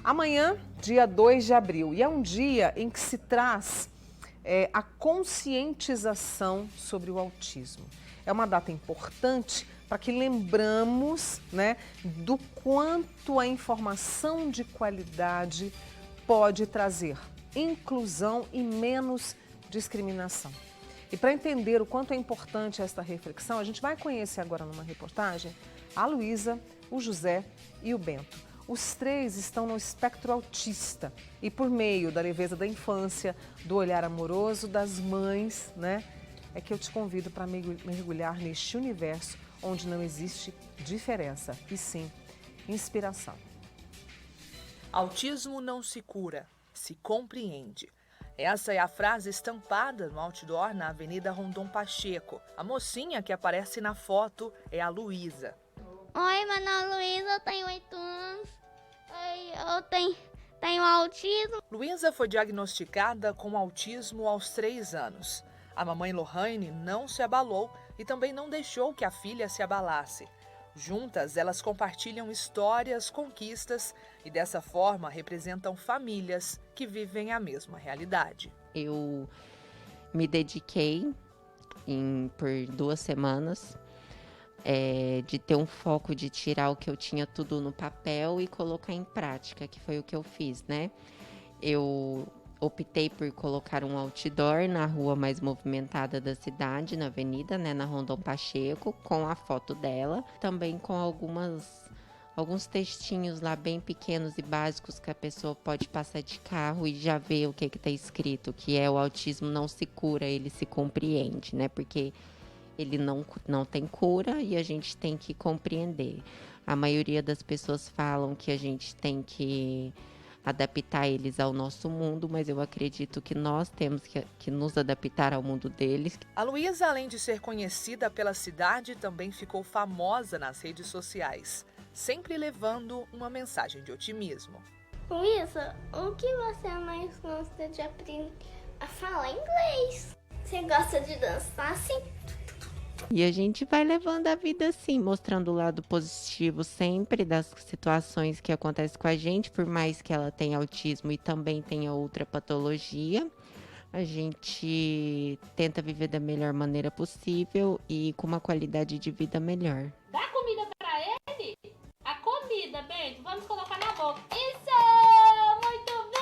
Amanhã, dia 2 de abril, e é um dia em que se traz a conscientização sobre o autismo. É uma data importante para que lembramos, né, do quanto a informação de qualidade pode trazer inclusão e menos discriminação. E para entender o quanto é importante esta reflexão, a gente vai conhecer agora numa reportagem a Luísa, o José e o Bento. Os três estão no espectro autista e por meio da leveza da infância, do olhar amoroso das mães, né, é que eu te convido para mergulhar neste universo onde não existe diferença, e sim inspiração. Autismo não se cura, se compreende. Essa é a frase estampada no outdoor na Avenida Rondon Pacheco. A mocinha que aparece na foto é a Luísa. Oi, meu nome é Luísa, eu tenho 8 anos. Eu tenho autismo. Luísa foi diagnosticada com autismo aos 3 anos. A mamãe Lohane não se abalou e também não deixou que a filha se abalasse. Juntas, elas compartilham histórias, conquistas e dessa forma representam famílias que vivem a mesma realidade. Eu me dediquei por 2 semanas de ter um foco de tirar o que eu tinha tudo no papel e colocar em prática, que foi o que eu fiz, né? Eu optei por colocar um outdoor na rua mais movimentada da cidade, na avenida, né, na Rondon Pacheco, com a foto dela, também com alguns textinhos lá bem pequenos e básicos que a pessoa pode passar de carro e já ver o que está escrito, que é: o autismo não se cura, ele se compreende, né? Porque ele não tem cura e a gente tem que compreender. A maioria das pessoas falam que a gente tem que adaptar eles ao nosso mundo, mas eu acredito que nós temos que nos adaptar ao mundo deles. A Luísa, além de ser conhecida pela cidade, também ficou famosa nas redes sociais, sempre levando uma mensagem de otimismo. Luísa, o que você mais gosta de aprender a falar inglês? Você gosta de dançar assim? E a gente vai levando a vida assim, mostrando o lado positivo sempre das situações que acontecem com a gente, por mais que ela tenha autismo e também tenha outra patologia. A gente tenta viver da melhor maneira possível e com uma qualidade de vida melhor. Dá comida pra ele? A comida, Bento, vamos colocar na boca. Isso! Muito bem!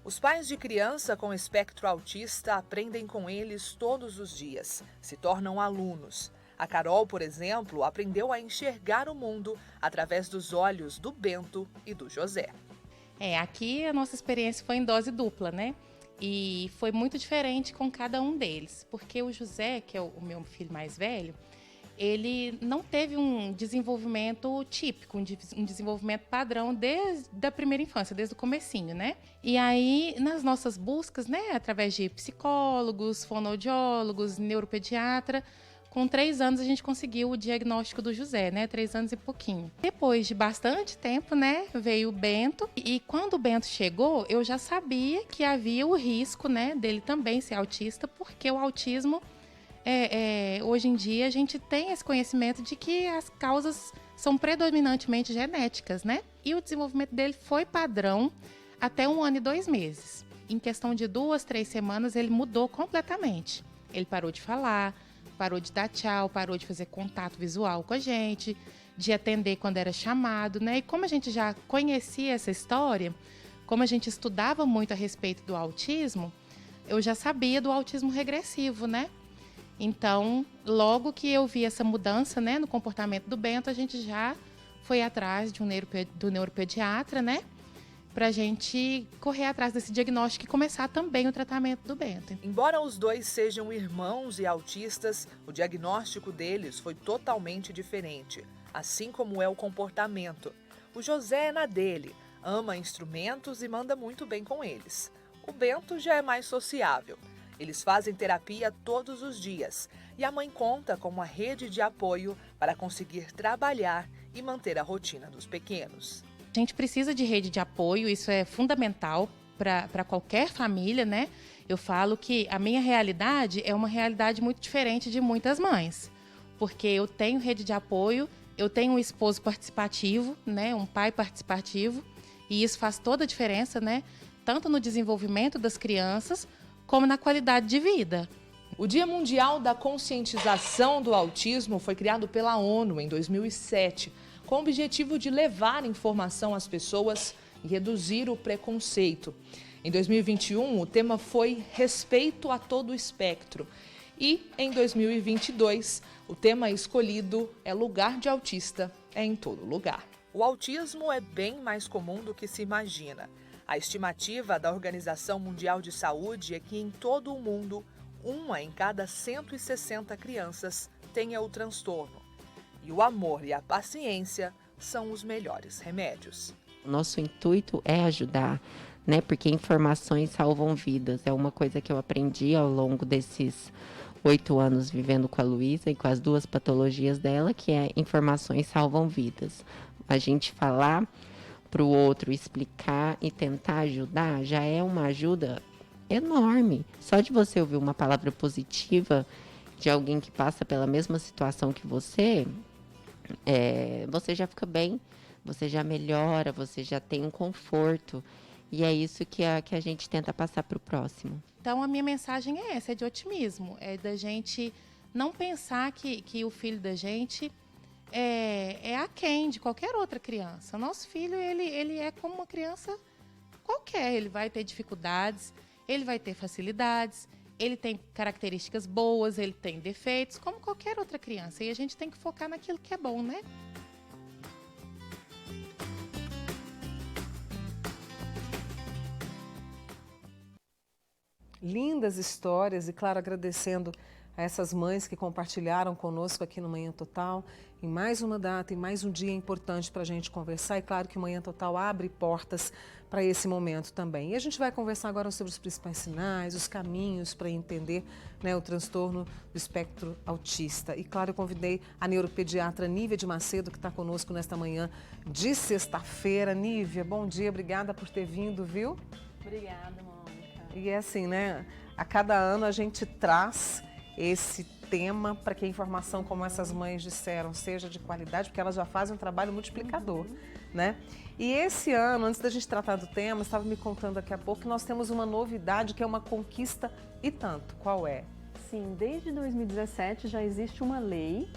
Os pais de criança com espectro autista aprendem com eles todos os dias, se tornam alunos. A Carol, por exemplo, aprendeu a enxergar o mundo através dos olhos do Bento e do José. Aqui a nossa experiência foi em dose dupla, né? E foi muito diferente com cada um deles, porque o José, que é o meu filho mais velho, ele não teve um desenvolvimento típico, um desenvolvimento padrão desde a primeira infância, desde o comecinho, né? E aí, nas nossas buscas, né, através de psicólogos, fonoaudiólogos, neuropediatra, com 3 anos a gente conseguiu o diagnóstico do José, né? 3 anos e pouquinho. Depois de bastante tempo, né, veio o Bento. E quando o Bento chegou, eu já sabia que havia o risco, né, dele também ser autista, porque o autismo, hoje em dia, a gente tem esse conhecimento de que as causas são predominantemente genéticas, né? E o desenvolvimento dele foi padrão até 1 ano e 2 meses. Em questão de 2, 3 semanas, ele mudou completamente. Ele parou de falar, parou de dar tchau, parou de fazer contato visual com a gente, de atender quando era chamado, né? E como a gente já conhecia essa história, como a gente estudava muito a respeito do autismo, eu já sabia do autismo regressivo, né? Então, logo que eu vi essa mudança, né, no comportamento do Bento, a gente já foi atrás do neuropediatra, né? Pra gente correr atrás desse diagnóstico e começar também o tratamento do Bento. Embora os dois sejam irmãos e autistas, o diagnóstico deles foi totalmente diferente, assim como é o comportamento. O José é na dele, ama instrumentos e manda muito bem com eles. O Bento já é mais sociável. Eles fazem terapia todos os dias e a mãe conta com uma rede de apoio para conseguir trabalhar e manter a rotina dos pequenos. A gente precisa de rede de apoio, isso é fundamental para qualquer família, né? Eu falo que a minha realidade é uma realidade muito diferente de muitas mães, porque eu tenho rede de apoio, eu tenho um esposo participativo, né? Um pai participativo, E isso faz toda a diferença, né? Tanto no desenvolvimento das crianças, como na qualidade de vida. O Dia Mundial da Conscientização do Autismo foi criado pela ONU em 2007, com o objetivo de levar informação às pessoas e reduzir o preconceito. Em 2021, o tema foi Respeito a todo o espectro. E, em 2022, o tema escolhido é Lugar de Autista é em todo lugar. O autismo é bem mais comum do que se imagina. A estimativa da Organização Mundial de Saúde é que em todo o mundo, 1 em cada 160 crianças tenha o transtorno. E o amor e a paciência são os melhores remédios. O nosso intuito é ajudar, né? Porque informações salvam vidas. É uma coisa que eu aprendi ao longo desses 8 anos vivendo com a Luísa e com as 2 patologias dela, que é informações salvam vidas. A gente falar para o outro, explicar e tentar ajudar, já é uma ajuda enorme. Só de você ouvir uma palavra positiva de alguém que passa pela mesma situação que você já fica bem, você já melhora, você já tem um conforto. E é isso que a gente tenta passar para o próximo. Então, a minha mensagem é essa, é de otimismo. É da gente não pensar que o filho da gente é aquém de qualquer outra criança. O nosso filho, ele é como uma criança qualquer. Ele vai ter dificuldades, ele vai ter facilidades, ele tem características boas, ele tem defeitos, como qualquer outra criança. E a gente tem que focar naquilo que é bom, né? Lindas histórias e, claro, agradecendo a essas mães que compartilharam conosco aqui no Manhã Total, em mais uma data, em mais um dia importante para a gente conversar. E claro que o Manhã Total abre portas para esse momento também. E a gente vai conversar agora sobre os principais sinais, os caminhos para entender, né, o transtorno do espectro autista. E claro, eu convidei a neuropediatra Nívia de Macedo, que está conosco nesta manhã de sexta-feira. Nívia, bom dia, obrigada por ter vindo, viu? Obrigada, Mônica. E é assim, né? A cada ano a gente traz esse tema para que a informação, como essas mães disseram, seja de qualidade, porque elas já fazem um trabalho multiplicador, né? E esse ano, antes da gente tratar do tema, estava me contando daqui a pouco que nós temos uma novidade que é uma conquista e tanto. Qual é? Sim, desde 2017 já existe uma lei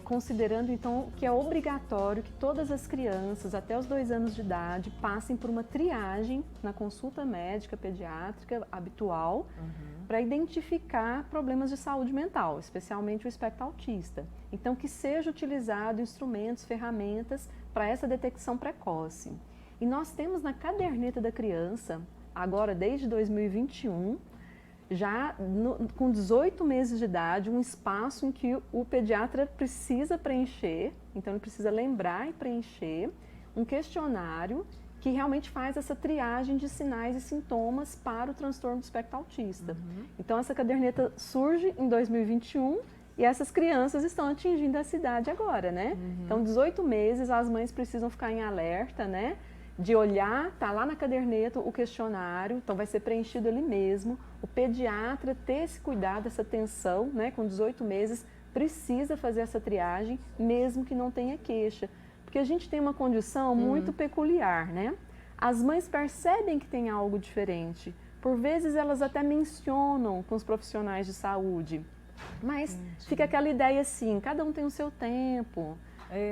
considerando então que é obrigatório que todas as crianças até os 2 anos de idade passem por uma triagem na consulta médica pediátrica habitual para identificar problemas de saúde mental, especialmente o espectro autista. Então que seja utilizado instrumentos, ferramentas para essa detecção precoce. E nós temos na caderneta da criança, agora desde 2021, já com 18 meses de idade, um espaço em que o pediatra precisa preencher, então ele precisa lembrar e preencher um questionário que realmente faz essa triagem de sinais e sintomas para o transtorno do espectro autista. Então essa caderneta surge em 2021 e essas crianças estão atingindo essa idade agora, né? Então 18 meses as mães precisam ficar em alerta, né? De olhar, tá lá na caderneta o questionário, então vai ser preenchido ali mesmo. O pediatra ter esse cuidado, essa atenção, né, com 18 meses, precisa fazer essa triagem, mesmo que não tenha queixa. Porque a gente tem uma condição muito peculiar, né? As mães percebem que tem algo diferente. Por vezes elas até mencionam com os profissionais de saúde, mas fica aquela ideia assim, cada um tem o seu tempo,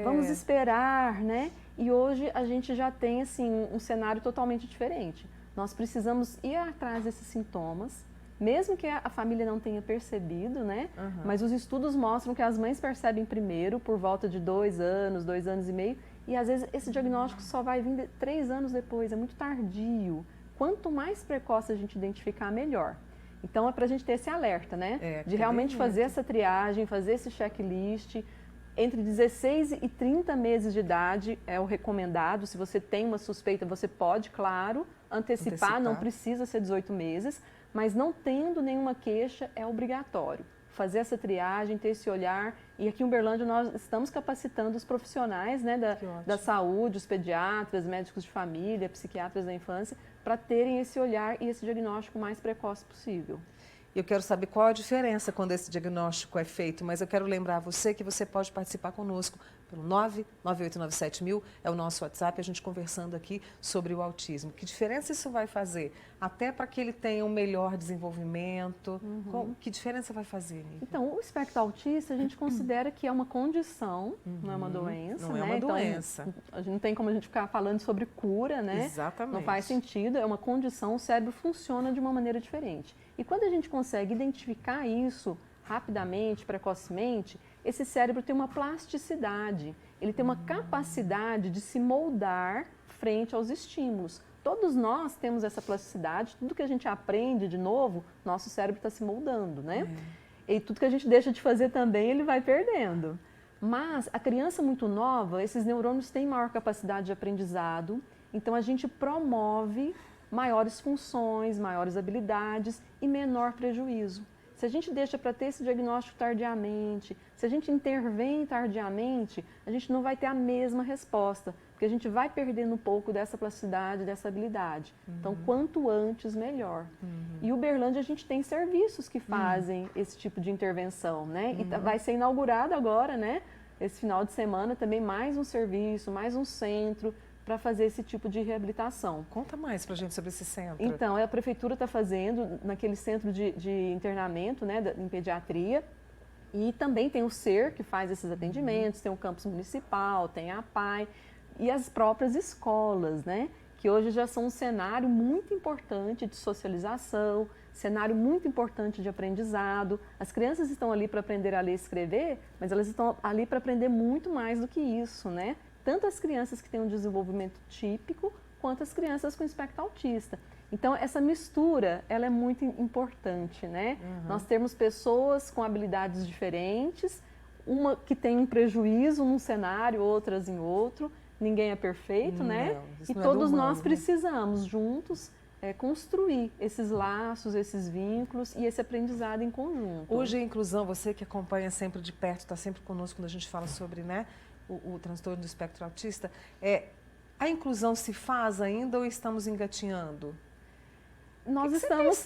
vamos esperar, né? E hoje a gente já tem assim, um cenário totalmente diferente. Nós precisamos ir atrás desses sintomas, mesmo que a família não tenha percebido, né? Mas os estudos mostram que as mães percebem primeiro, por volta de 2 anos, 2 anos e meio, e às vezes esse diagnóstico só vai vir 3 anos depois, é muito tardio. Quanto mais precoce a gente identificar, melhor. Então é para a gente ter esse alerta, né? De realmente fazer essa triagem, fazer esse checklist. Entre 16 e 30 meses de idade é o recomendado. Se você tem uma suspeita, você pode, claro, antecipar. Não precisa ser 18 meses, mas não tendo nenhuma queixa é obrigatório. Fazer essa triagem, ter esse olhar. E aqui em Uberlândia nós estamos capacitando os profissionais, né, da saúde, os pediatras, médicos de família, psiquiatras da infância, para terem esse olhar e esse diagnóstico mais precoce possível. Eu quero saber qual a diferença quando esse diagnóstico é feito, mas eu quero lembrar você que você pode participar conosco pelo 99897.000 é o nosso WhatsApp, a gente conversando aqui sobre o autismo. Que diferença isso vai fazer? Até para que ele tenha um melhor desenvolvimento. Que diferença vai fazer, Nívia? Então, o espectro autista, a gente considera que é uma condição, não é uma doença, Não né? é uma Então, doença. a gente não tem como a gente ficar falando sobre cura, né? Exatamente. Não faz sentido, é uma condição, o cérebro funciona de uma maneira diferente. E quando a gente consegue identificar isso rapidamente, precocemente, esse cérebro tem uma plasticidade, ele tem uma capacidade de se moldar frente aos estímulos. Todos nós temos essa plasticidade, tudo que a gente aprende de novo, nosso cérebro está se moldando, né? E tudo que a gente deixa de fazer também, ele vai perdendo. Mas a criança muito nova, esses neurônios têm maior capacidade de aprendizado, então a gente promove maiores funções, maiores habilidades e menor prejuízo. Se a gente deixa para ter esse diagnóstico tardiamente, se a gente intervém tardiamente, a gente não vai ter a mesma resposta, porque a gente vai perdendo um pouco dessa plasticidade, dessa habilidade. Então, quanto antes, melhor. E Uberlândia, a gente tem serviços que fazem esse tipo de intervenção, né? E vai ser inaugurado agora, né? Esse final de semana, também mais um serviço, mais um centro para fazer esse tipo de reabilitação. Conta mais pra gente sobre esse centro. Então, a prefeitura está fazendo naquele centro de internamento, né, em pediatria, e também tem o SER, que faz esses atendimentos, tem o campus municipal, tem a APAE e as próprias escolas, né, que hoje já são um cenário muito importante de socialização, cenário muito importante de aprendizado. As crianças estão ali para aprender a ler e escrever, mas elas estão ali para aprender muito mais do que isso, né? Tanto as crianças que têm um desenvolvimento típico, quanto as crianças com espectro autista. Então, essa mistura, ela é muito importante, né? Nós temos pessoas com habilidades diferentes, uma que tem um prejuízo num cenário, outras em outro, ninguém é perfeito, né? E todos nós precisamos, juntos, construir esses laços, esses vínculos e esse aprendizado em conjunto. Hoje a inclusão, você que acompanha sempre de perto, está sempre conosco quando a gente fala sobre, né, o transtorno do espectro autista, a inclusão se faz ainda ou estamos engatinhando? Nós que estamos,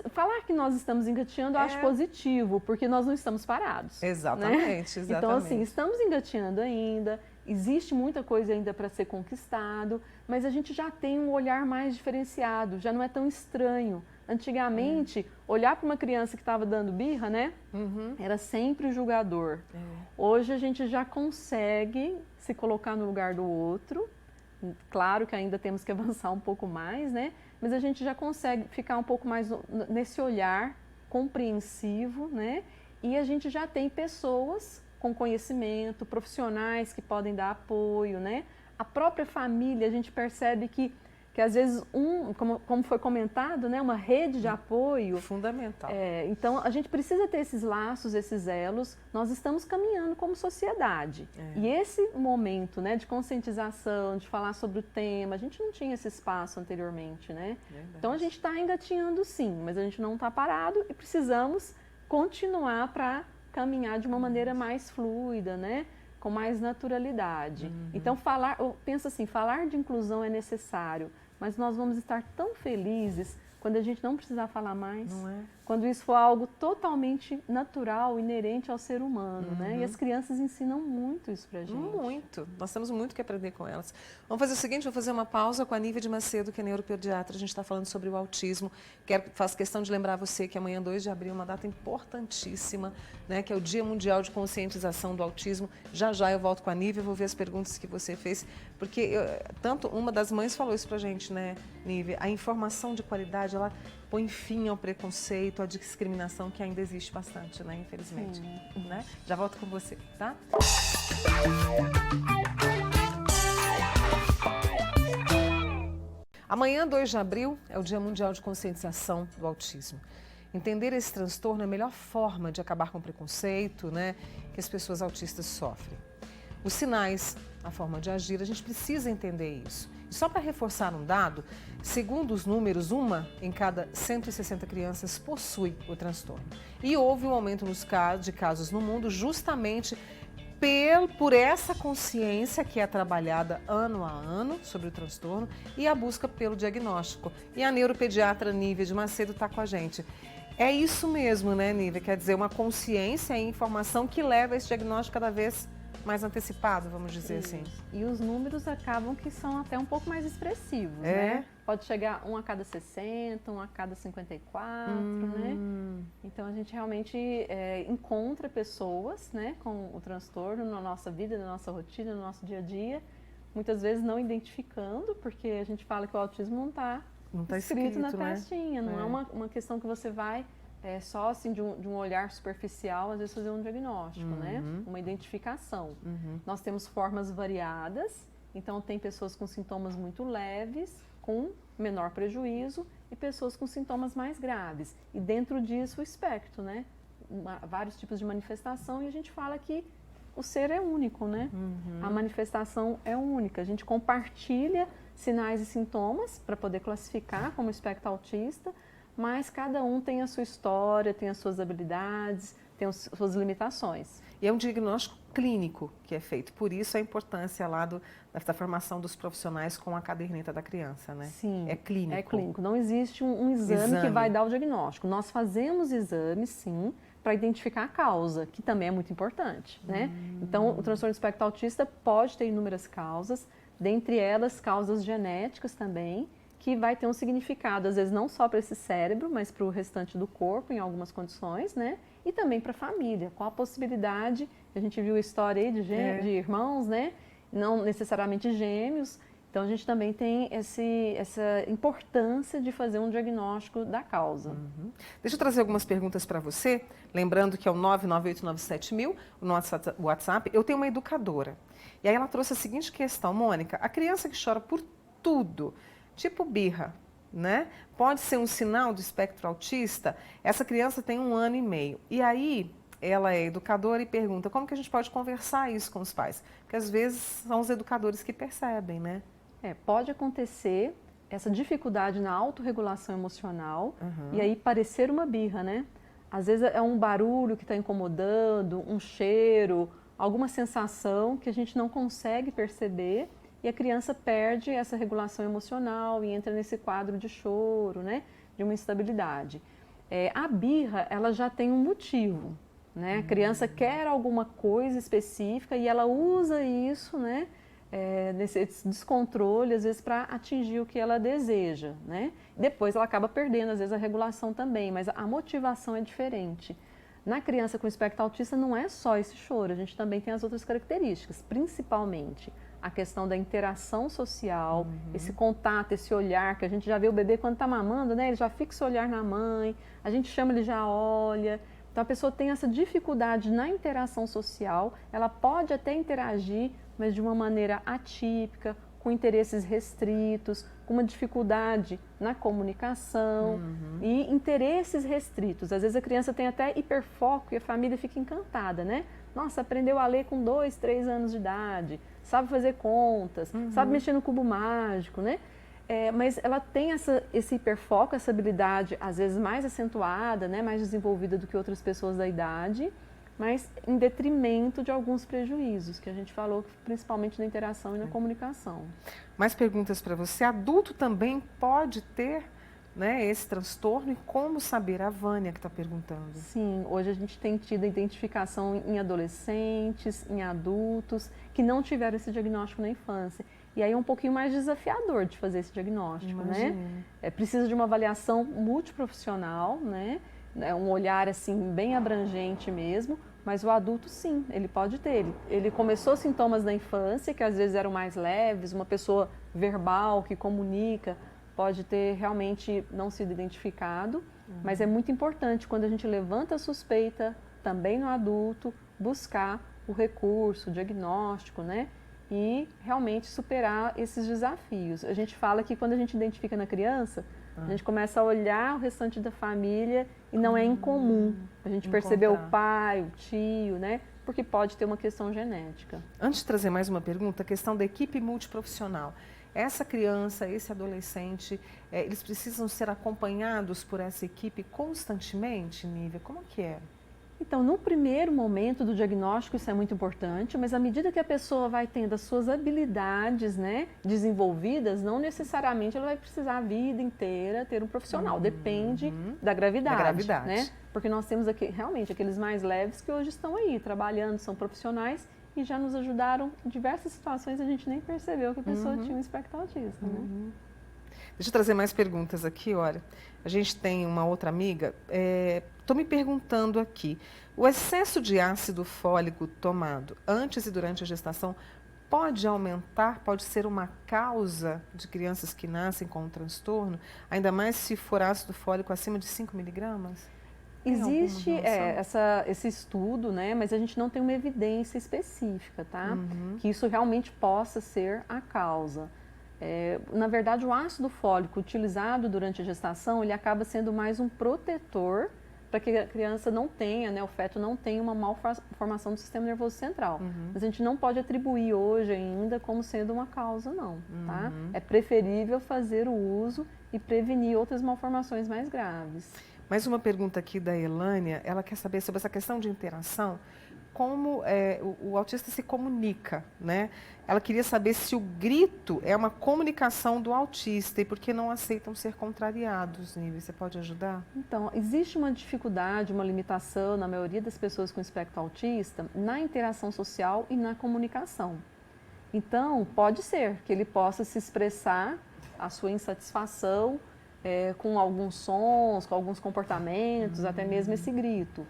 falar que nós estamos engatinhando eu acho positivo, porque nós não estamos parados. Exatamente, né? Então, assim, estamos engatinhando ainda, existe muita coisa ainda para ser conquistado, mas a gente já tem um olhar mais diferenciado, já não é tão estranho. Antigamente, olhar para uma criança que estava dando birra, né, era sempre o julgador. Hoje a gente já consegue se colocar no lugar do outro, claro que ainda temos que avançar um pouco mais, né? Mas a gente já consegue ficar um pouco mais nesse olhar compreensivo, né? E a gente já tem pessoas com conhecimento, profissionais que podem dar apoio, né? A própria família, a gente percebe que às vezes, como foi comentado, né? Uma rede de apoio. Fundamental. Então, a gente precisa ter esses laços, esses elos. Nós estamos caminhando como sociedade. E esse momento, né, de conscientização, de falar sobre o tema, a gente não tinha esse espaço anteriormente, né? Então, a gente está engatinhando sim, mas a gente não está parado e precisamos continuar para caminhar de uma maneira mais fluida, né? Com mais naturalidade. Então, eu penso assim, falar de inclusão é necessário, mas nós vamos estar tão felizes quando a gente não precisar falar mais, Não é? quando isso for algo totalmente natural, inerente ao ser humano, né? E as crianças ensinam muito isso pra gente. Muito. Nós temos muito que aprender com elas. Vamos fazer o seguinte, vou fazer uma pausa com a Nívia de Macedo, que é neuropediatra. A gente está falando sobre o autismo. Faço questão de lembrar você que amanhã, 2 de abril, é uma data importantíssima, né? Que é o Dia Mundial de Conscientização do Autismo. Já eu volto com a Nívia, vou ver as perguntas que você fez, porque tanto uma das mães falou isso pra gente, né, Nívia? A informação de qualidade, ela põe fim ao preconceito, à discriminação que ainda existe bastante, né, infelizmente. Né? Já volto com você, tá? Amanhã, 2 de abril, é o Dia Mundial de Conscientização do Autismo. Entender esse transtorno é a melhor forma de acabar com o preconceito, né, que as pessoas autistas sofrem. Os sinais, a forma de agir, a gente precisa entender isso. E só para reforçar um dado, segundo os números, 1 em cada 160 crianças possui o transtorno. E houve um aumento de casos no mundo justamente por essa consciência que é trabalhada ano a ano sobre o transtorno e a busca pelo diagnóstico. E a neuropediatra Nívia de Macedo está com a gente. É isso mesmo, né, Nívia? Quer dizer, uma consciência e informação que leva a esse diagnóstico cada vez mais antecipado, vamos dizer assim. E os números acabam que são até um pouco mais expressivos, É? né? Pode chegar 1 a cada 60, 1 a cada 54, né? Então a gente realmente encontra pessoas, né, com o transtorno na nossa vida, na nossa rotina, no nosso dia a dia, muitas vezes não identificando, porque a gente fala que o autismo não está escrito na né? testinha, não é uma questão que você vai só assim de um olhar superficial, às vezes fazer um diagnóstico, né? Uma identificação. Nós temos formas variadas, então tem pessoas com sintomas muito leves, com menor prejuízo, e pessoas com sintomas mais graves. E dentro disso o espectro, né? Vários tipos de manifestação, e a gente fala que o ser é único, né? A manifestação é única. A gente compartilha sinais e sintomas para poder classificar como espectro autista, mas cada um tem a sua história, tem as suas habilidades, tem as suas limitações. E é um diagnóstico clínico que é feito, por isso a importância lá da formação dos profissionais com a caderneta da criança, né? Sim, é clínico. É clínico, não existe um exame que vai dar o diagnóstico. Nós fazemos exames, sim, para identificar a causa, que também é muito importante, né? Então, o transtorno do espectro autista pode ter inúmeras causas, dentre elas causas genéticas também, que vai ter um significado, às vezes não só para esse cérebro, mas para o restante do corpo, em algumas condições, né? E também para a família, com a possibilidade, a gente viu a história aí de irmãos, né? Não necessariamente gêmeos, então a gente também tem essa importância de fazer um diagnóstico da causa. Deixa eu trazer algumas perguntas para você, lembrando que é o 99897.000, o nosso WhatsApp. Eu tenho uma educadora, e aí ela trouxe a seguinte questão: Mônica, a criança que chora por tudo, tipo birra, né? Pode ser um sinal do espectro autista? Essa criança tem 1 ano e meio. E aí, ela é educadora e pergunta como que a gente pode conversar isso com os pais? Porque às vezes são os educadores que percebem, né? Pode acontecer essa dificuldade na autorregulação emocional e aí parecer uma birra, né? Às vezes é um barulho que está incomodando, um cheiro, alguma sensação que a gente não consegue perceber, e a criança perde essa regulação emocional e entra nesse quadro de choro, né? De uma instabilidade. A birra, ela já tem um motivo, né? A criança quer alguma coisa específica e ela usa isso, né? Nesse descontrole, às vezes, para atingir o que ela deseja, né? Depois ela acaba perdendo, às vezes, a regulação também, mas a motivação é diferente. Na criança com espectro autista não é só esse choro, a gente também tem as outras características, principalmente a questão da interação social, esse contato, esse olhar, que a gente já vê o bebê quando está mamando, né? Ele já fixa o olhar na mãe, a gente chama, ele já olha. Então a pessoa tem essa dificuldade na interação social, ela pode até interagir, mas de uma maneira atípica, com interesses restritos, com uma dificuldade na comunicação e interesses restritos. Às vezes a criança tem até hiperfoco e a família fica encantada, né? Nossa, aprendeu a ler com 2, 3 anos de idade, sabe fazer contas, sabe mexer no cubo mágico, né? Mas ela tem esse hiperfoco, essa habilidade às vezes mais acentuada, né? Mais desenvolvida do que outras pessoas da idade, mas em detrimento de alguns prejuízos, que a gente falou, principalmente na interação e na comunicação. Mais perguntas para você. Adulto também pode ter, né, esse transtorno, e como saber? A Vânia que está perguntando. Sim, hoje a gente tem tido a identificação em adolescentes, em adultos, que não tiveram esse diagnóstico na infância. E aí é um pouquinho mais desafiador de fazer esse diagnóstico, né? Precisa de uma avaliação multiprofissional, né? Um olhar assim bem abrangente mesmo, mas o adulto sim, ele pode ter. Ele começou sintomas na infância, que às vezes eram mais leves, uma pessoa verbal que comunica, pode ter realmente não sido identificado, mas é muito importante quando a gente levanta a suspeita, também no adulto, buscar o recurso, o diagnóstico, né? E realmente superar esses desafios. A gente fala que quando a gente identifica na criança, a gente começa a olhar o restante da família e não é incomum a gente perceber o pai, o tio, né? Porque pode ter uma questão genética. Antes de trazer mais uma pergunta, a questão da equipe multiprofissional. Essa criança, esse adolescente, eles precisam ser acompanhados por essa equipe constantemente, Nívia? Como que é? Então, no primeiro momento do diagnóstico, isso é muito importante, mas à medida que a pessoa vai tendo as suas habilidades, né, desenvolvidas, não necessariamente ela vai precisar a vida inteira ter um profissional, depende da gravidade, né? Porque nós temos aqui, realmente aqueles mais leves que hoje estão aí trabalhando, são profissionais e já nos ajudaram em diversas situações, a gente nem percebeu que a pessoa tinha um espectro autista, né? Deixa eu trazer mais perguntas aqui, olha. A gente tem uma outra amiga, estou me perguntando aqui, o excesso de ácido fólico tomado antes e durante a gestação pode aumentar, pode ser uma causa de crianças que nascem com um transtorno, ainda mais se for ácido fólico acima de 5 miligramas? Existe esse estudo, né, mas a gente não tem uma evidência específica, tá? Que isso realmente possa ser a causa. Na verdade, o ácido fólico utilizado durante a gestação, ele acaba sendo mais um protetor para que a criança não tenha, né, o feto não tenha uma malformação do sistema nervoso central. Mas a gente não pode atribuir hoje ainda como sendo uma causa, não, tá? É preferível fazer o uso e prevenir outras malformações mais graves. Mais uma pergunta aqui da Elânia, ela quer saber sobre essa questão de interação, como o autista se comunica, né? Ela queria saber se o grito é uma comunicação do autista e por que não aceitam ser contrariados, Nívia. Você pode ajudar? Então, existe uma dificuldade, uma limitação na maioria das pessoas com espectro autista na interação social e na comunicação. Então, pode ser que ele possa se expressar a sua insatisfação com alguns sons, com alguns comportamentos, até mesmo esse grito.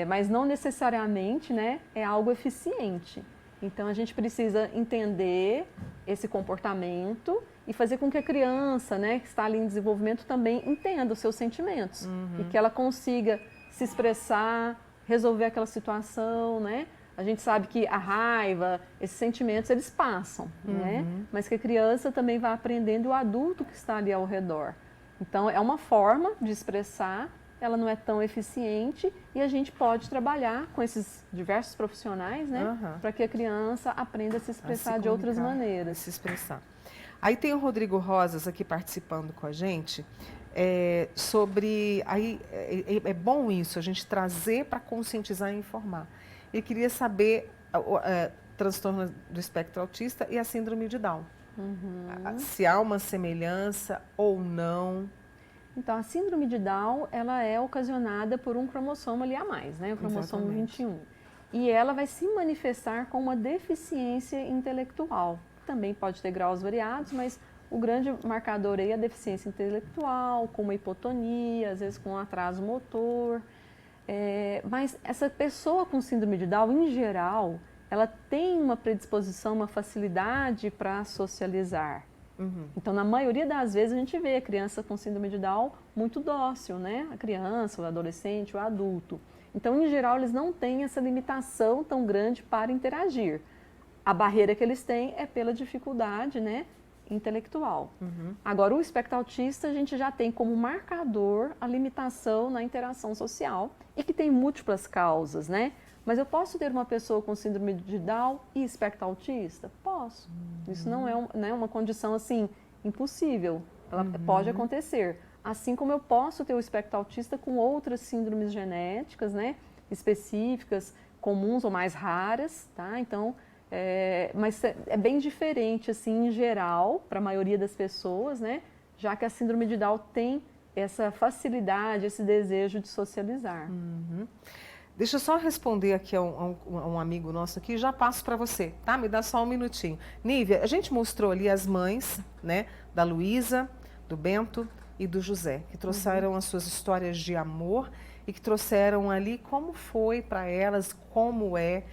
Mas não necessariamente, né, é algo eficiente. Então, a gente precisa entender esse comportamento e fazer com que a criança, né, que está ali em desenvolvimento, também entenda os seus sentimentos. E que ela consiga se expressar, resolver aquela situação, né? A gente sabe que a raiva, esses sentimentos, eles passam, né? Mas que a criança também vai aprendendo e o adulto que está ali ao redor. Então, é uma forma de expressar, ela não é tão eficiente e a gente pode trabalhar com esses diversos profissionais, né? Para que a criança aprenda a se expressar de outras maneiras. Se expressar. Aí tem o Rodrigo Rosas aqui participando com a gente, sobre... Aí, é bom isso, a gente trazer para conscientizar e informar. Ele queria saber transtorno do espectro autista e a síndrome de Down. Se há uma semelhança ou não. Então, a síndrome de Down, ela é ocasionada por um cromossomo ali a mais, né? O cromossomo 21. E ela vai se manifestar com uma deficiência intelectual. Também pode ter graus variados, mas o grande marcador aí é a deficiência intelectual, com uma hipotonia, às vezes com um atraso motor. Mas essa pessoa com síndrome de Down, em geral, ela tem uma predisposição, uma facilidade para socializar. Então, na maioria das vezes, a gente vê a criança com síndrome de Down muito dócil, né? A criança, o adolescente, o adulto. Então, em geral, eles não têm essa limitação tão grande para interagir. A barreira que eles têm é pela dificuldade, né, intelectual. Agora, o espectro autista, a gente já tem como marcador a limitação na interação social e que tem múltiplas causas, né? Mas eu posso ter uma pessoa com síndrome de Down e espectro autista? Posso. Isso não é uma condição, assim, impossível. Ela pode acontecer. Assim como eu posso ter o espectro autista com outras síndromes genéticas, né, específicas, comuns ou mais raras, tá? Então, mas é bem diferente, assim, em geral, para a maioria das pessoas, né? Já que a síndrome de Down tem essa facilidade, esse desejo de socializar. Deixa eu só responder aqui a um amigo nosso aqui, já passo para você, tá? Me dá só um minutinho. Nívia, a gente mostrou ali as mães, né, da Luísa, do Bento e do José, que trouxeram as suas histórias de amor e que trouxeram ali como foi para elas, como é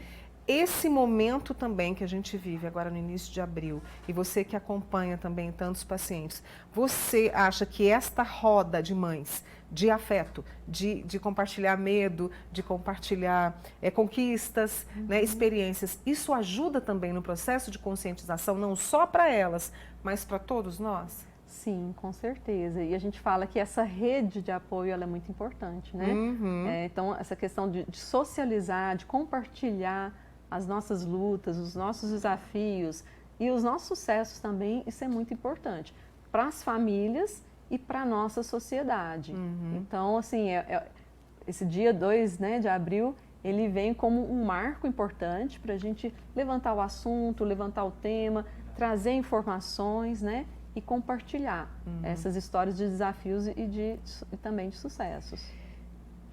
esse momento também que a gente vive agora no início de abril. E você que acompanha também tantos pacientes, você acha que esta roda de mães, de afeto, de compartilhar medo, de compartilhar conquistas, né, experiências, isso ajuda também no processo de conscientização, não só para elas, mas para todos nós? Sim, com certeza. E a gente fala que essa rede de apoio ela é muito importante, né? Então, essa questão de socializar, de compartilhar as nossas lutas, os nossos desafios e os nossos sucessos também, isso é muito importante para as famílias e para a nossa sociedade. Então, assim, esse dia 2, né, de abril, ele vem como um marco importante para a gente levantar o assunto, levantar o tema, trazer informações, né, e compartilhar essas histórias de desafios e também de sucessos.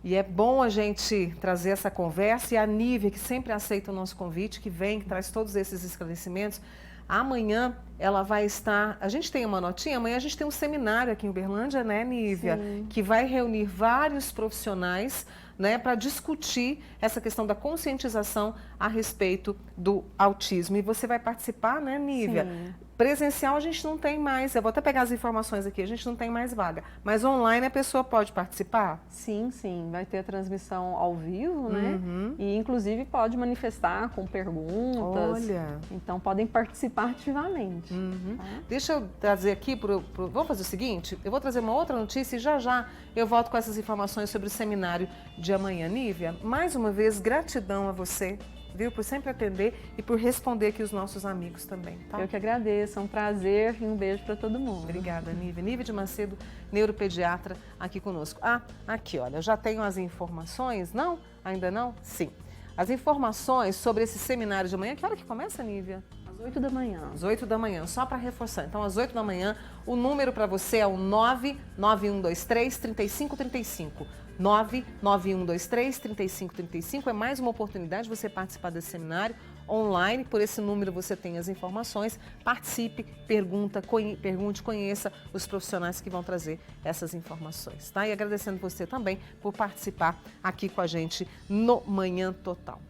E é bom a gente trazer essa conversa, e a Nívia, que sempre aceita o nosso convite, que vem, que traz todos esses esclarecimentos. Amanhã ela vai estar... A gente tem uma notinha, amanhã a gente tem um seminário aqui em Uberlândia, né, Nívia? Sim. Que vai reunir vários profissionais, né, para discutir essa questão da conscientização a respeito do autismo. E você vai participar, né, Nívia? Sim. Presencial a gente não tem mais, eu vou até pegar as informações aqui, a gente não tem mais vaga. Mas online a pessoa pode participar? Sim, sim, vai ter a transmissão ao vivo, né? Uhum. E inclusive pode manifestar com perguntas. Olha. Então podem participar ativamente. Uhum. Tá? Deixa eu trazer aqui, vamos fazer o seguinte, eu vou trazer uma outra notícia e já eu volto com essas informações sobre o seminário de amanhã. Nívia, mais uma vez, gratidão a você, viu, por sempre atender e por responder aqui os nossos amigos também, tá? Eu que agradeço, é um prazer e um beijo para todo mundo. Obrigada, Nívia. Nívia de Macedo, neuropediatra, aqui conosco. Ah, aqui, olha, eu já tenho as informações, não? Ainda não? Sim. As informações sobre esse seminário de amanhã, que hora que começa, Nívia? Às 8 da manhã. Às 8 da manhã, só para reforçar. Então, às 8 da manhã, o número para você é o 99123-3535. 99123-3535. É mais uma oportunidade de você participar desse seminário online. Por esse número você tem as informações. Participe, pergunte, conheça os profissionais que vão trazer essas informações, tá? E agradecendo você também por participar aqui com a gente no Manhã Total.